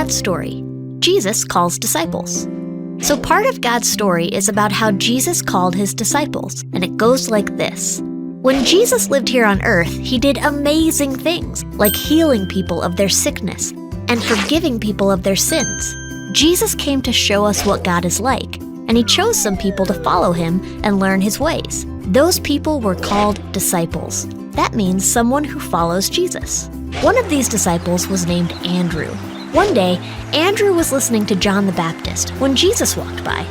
God's story. Jesus calls disciples. So part of God's story is about how Jesus called his disciples, and it goes like this. When Jesus lived here on earth, he did amazing things, like healing people of their sickness and forgiving people of their sins. Jesus came to show us what God is like, and he chose some people to follow him and learn his ways. Those people were called disciples. That means someone who follows Jesus. One of these disciples was named Andrew. One day, Andrew was listening to John the Baptist when Jesus walked by.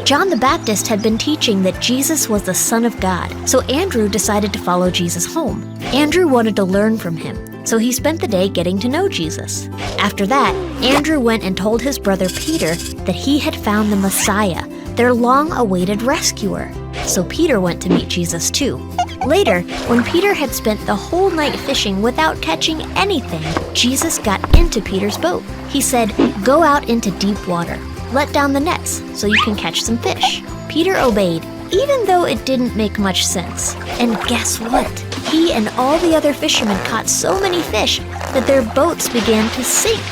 John the Baptist had been teaching that Jesus was the Son of God, so Andrew decided to follow Jesus home. Andrew wanted to learn from him, so he spent the day getting to know Jesus. After that, Andrew went and told his brother Peter that he had found the Messiah, their long-awaited rescuer. So Peter went to meet Jesus too. Later, when Peter had spent the whole night fishing without catching anything, Jesus got into Peter's boat. He said, "Go out into deep water. Let down the nets so you can catch some fish." Peter obeyed, even though it didn't make much sense. And guess what? He and all the other fishermen caught so many fish that their boats began to sink.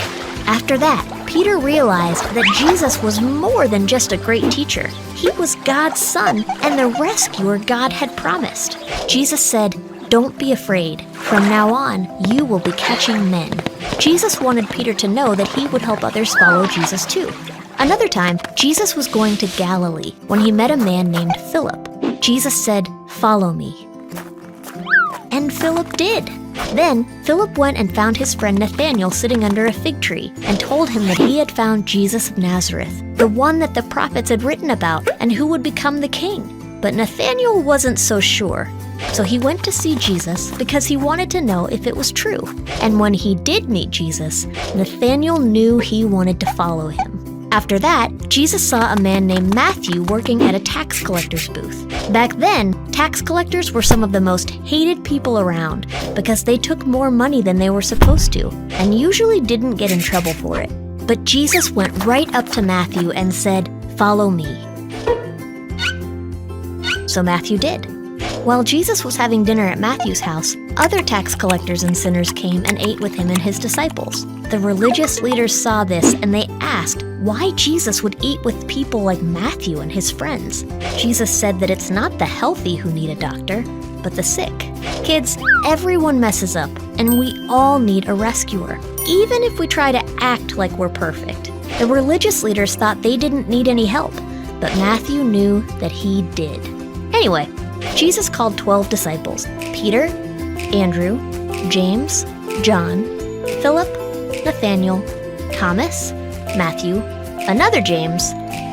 After that, Peter realized that Jesus was more than just a great teacher. He was God's son and the rescuer God had promised. Jesus said, "Don't be afraid. From now on, you will be catching men." Jesus wanted Peter to know that he would help others follow Jesus too. Another time, Jesus was going to Galilee when he met a man named Philip. Jesus said, "Follow me." And Philip did. Then, Philip went and found his friend Nathanael sitting under a fig tree and told him that he had found Jesus of Nazareth, the one that the prophets had written about and who would become the king. But Nathanael wasn't so sure. So he went to see Jesus because he wanted to know if it was true. And when he did meet Jesus, Nathanael knew he wanted to follow him. After that, Jesus saw a man named Matthew working at a tax collector's booth. Back then, tax collectors were some of the most hated people around because they took more money than they were supposed to and usually didn't get in trouble for it. But Jesus went right up to Matthew and said, "Follow me." So Matthew did. While Jesus was having dinner at Matthew's house, other tax collectors and sinners came and ate with him and his disciples. The religious leaders saw this and they asked why Jesus would eat with people like Matthew and his friends. Jesus said that it's not the healthy who need a doctor, but the sick. Kids, everyone messes up, and we all need a rescuer, even if we try to act like we're perfect. The religious leaders thought they didn't need any help, but Matthew knew that he did. Anyway, Jesus called 12 disciples: Peter, Andrew, James, John, Philip, Nathanael, Thomas, Matthew, another James,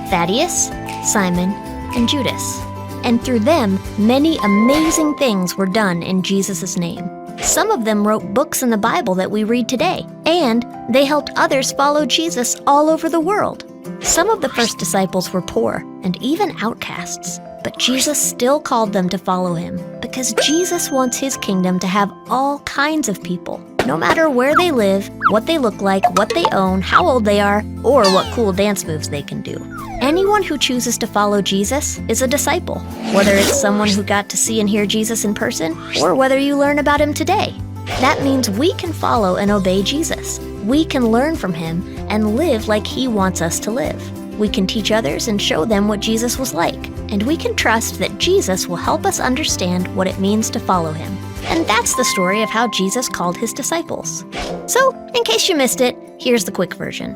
Thaddeus, Simon, and Judas. And through them, many amazing things were done in Jesus' name. Some of them wrote books in the Bible that we read today, and they helped others follow Jesus all over the world. Some of the first disciples were poor and even outcasts, but Jesus still called them to follow him because Jesus wants his kingdom to have all kinds of people, no matter where they live, what they look like, what they own, how old they are, or what cool dance moves they can do. Anyone who chooses to follow Jesus is a disciple, whether it's someone who got to see and hear Jesus in person, or whether you learn about him today. That means we can follow and obey Jesus. We can learn from him and live like he wants us to live. We can teach others and show them what Jesus was like, and we can trust that Jesus will help us understand what it means to follow him. And that's the story of how Jesus called his disciples. So, in case you missed it, here's the quick version.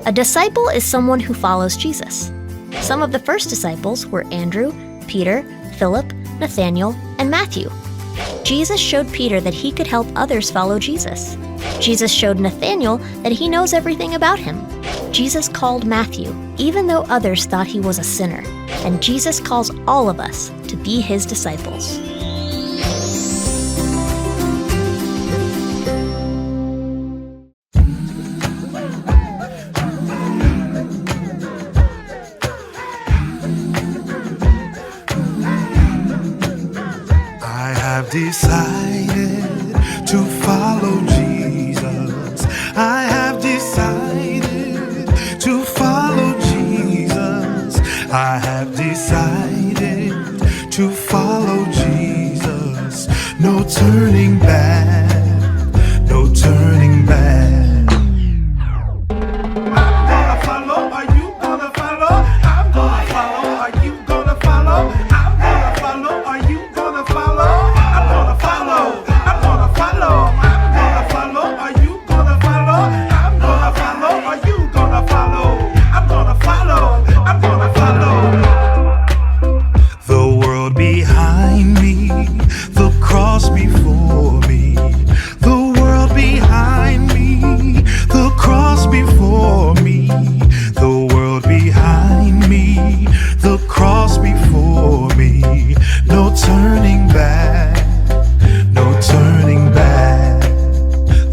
A disciple is someone who follows Jesus. Some of the first disciples were Andrew, Peter, Philip, Nathanael, and Matthew. Jesus showed Peter that he could help others follow Jesus. Jesus showed Nathanael that he knows everything about him. Jesus called Matthew, even though others thought he was a sinner. And Jesus calls all of us to be his disciples. I've decided to follow Jesus. I have decided to follow Jesus. I have decided to follow Jesus. No turning back, no turning back. the cross before me. No turning back, no turning back.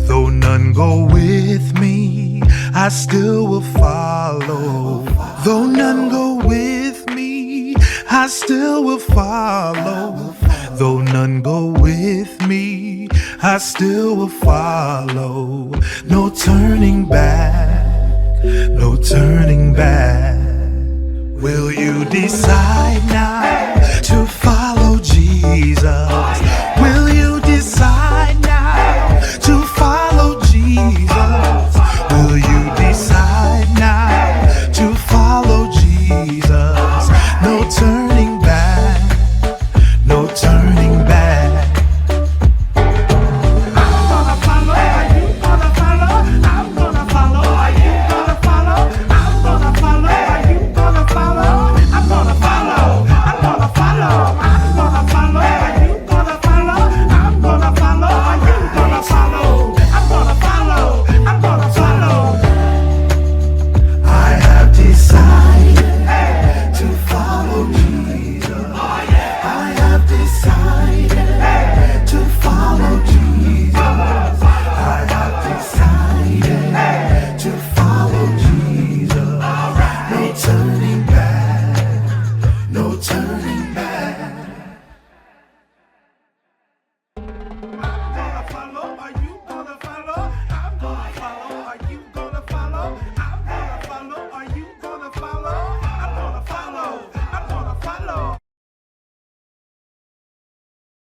Though none go with me, I still will follow. Though none go with me, I still will follow. Though none go with me, I still will follow. No turning back, no turning back. Will you decide